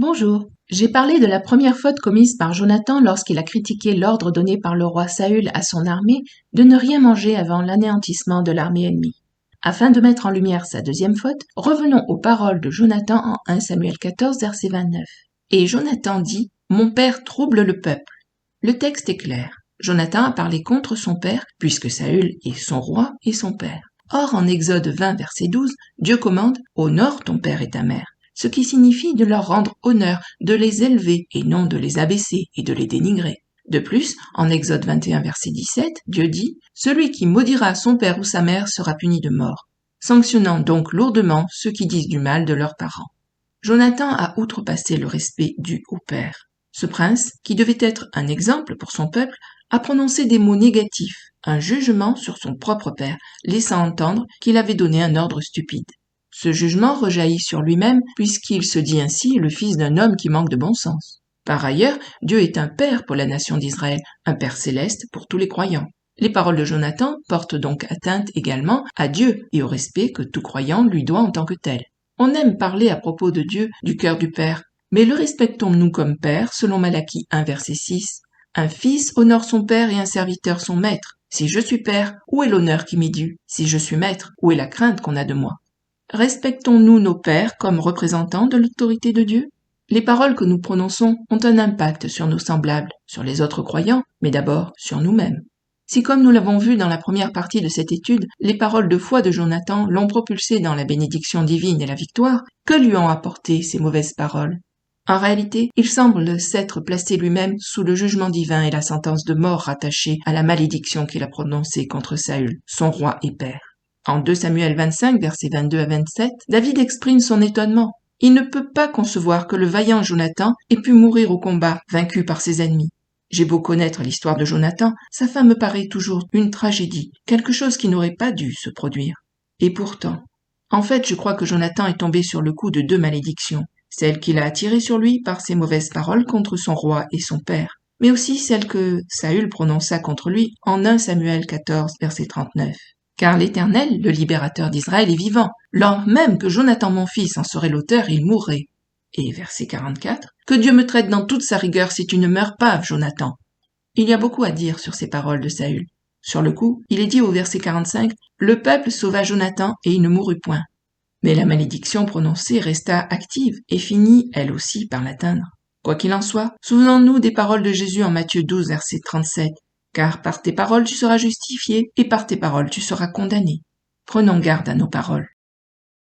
Bonjour. J'ai parlé de la première faute commise par Jonathan lorsqu'il a critiqué l'ordre donné par le roi Saül à son armée de ne rien manger avant l'anéantissement de l'armée ennemie. Afin de mettre en lumière sa deuxième faute, revenons aux paroles de Jonathan en 1 Samuel 14, verset 29. Et Jonathan dit « Mon père trouble le peuple ». Le texte est clair. Jonathan a parlé contre son père, puisque Saül est son roi et son père. Or, en Exode 20, verset 12, Dieu commande « Honore ton père et ta mère », ce qui signifie de leur rendre honneur, de les élever et non de les abaisser et de les dénigrer. De plus, en Exode 21, verset 17, Dieu dit « Celui qui maudira son père ou sa mère sera puni de mort », sanctionnant donc lourdement ceux qui disent du mal de leurs parents. Jonathan a outrepassé le respect dû au père. Ce prince, qui devait être un exemple pour son peuple, a prononcé des mots négatifs, un jugement sur son propre père, laissant entendre qu'il avait donné un ordre stupide. Ce jugement rejaillit sur lui-même puisqu'il se dit ainsi le fils d'un homme qui manque de bon sens. Par ailleurs, Dieu est un père pour la nation d'Israël, un père céleste pour tous les croyants. Les paroles de Jonathan portent donc atteinte également à Dieu et au respect que tout croyant lui doit en tant que tel. On aime parler à propos de Dieu du cœur du Père, mais le respectons-nous comme Père selon Malachie 1 verset 6 ? Un fils honore son père et un serviteur son maître. Si je suis père, où est l'honneur qui m'est dû ? Si je suis maître, où est la crainte qu'on a de moi ? Respectons-nous nos pères comme représentants de l'autorité de Dieu ? Les paroles que nous prononçons ont un impact sur nos semblables, sur les autres croyants, mais d'abord sur nous-mêmes. Si, comme nous l'avons vu dans la première partie de cette étude, les paroles de foi de Jonathan l'ont propulsé dans la bénédiction divine et la victoire, que lui ont apporté ces mauvaises paroles ? En réalité, il semble s'être placé lui-même sous le jugement divin et la sentence de mort rattachée à la malédiction qu'il a prononcée contre Saül, son roi et père. En 2 Samuel 25, versets 22 à 27, David exprime son étonnement. Il ne peut pas concevoir que le vaillant Jonathan ait pu mourir au combat, vaincu par ses ennemis. J'ai beau connaître l'histoire de Jonathan, sa fin me paraît toujours une tragédie, quelque chose qui n'aurait pas dû se produire. Et pourtant, en fait, je crois que Jonathan est tombé sur le coup de deux malédictions, celle qu'il a attirée sur lui par ses mauvaises paroles contre son roi et son père, mais aussi celle que Saül prononça contre lui en 1 Samuel 14, verset 39. Car l'Éternel, le libérateur d'Israël, est vivant. Lors même que Jonathan mon fils en serait l'auteur, il mourrait. Et verset 44, « Que Dieu me traite dans toute sa rigueur si tu ne meurs pas, Jonathan. » Il y a beaucoup à dire sur ces paroles de Saül. Sur le coup, il est dit au verset 45, « Le peuple sauva Jonathan et il ne mourut point. » Mais la malédiction prononcée resta active et finit, elle aussi, par l'atteindre. Quoi qu'il en soit, souvenons-nous des paroles de Jésus en Matthieu 12, verset 37. « Car par tes paroles tu seras justifié et par tes paroles tu seras condamné. » Prenons garde à nos paroles.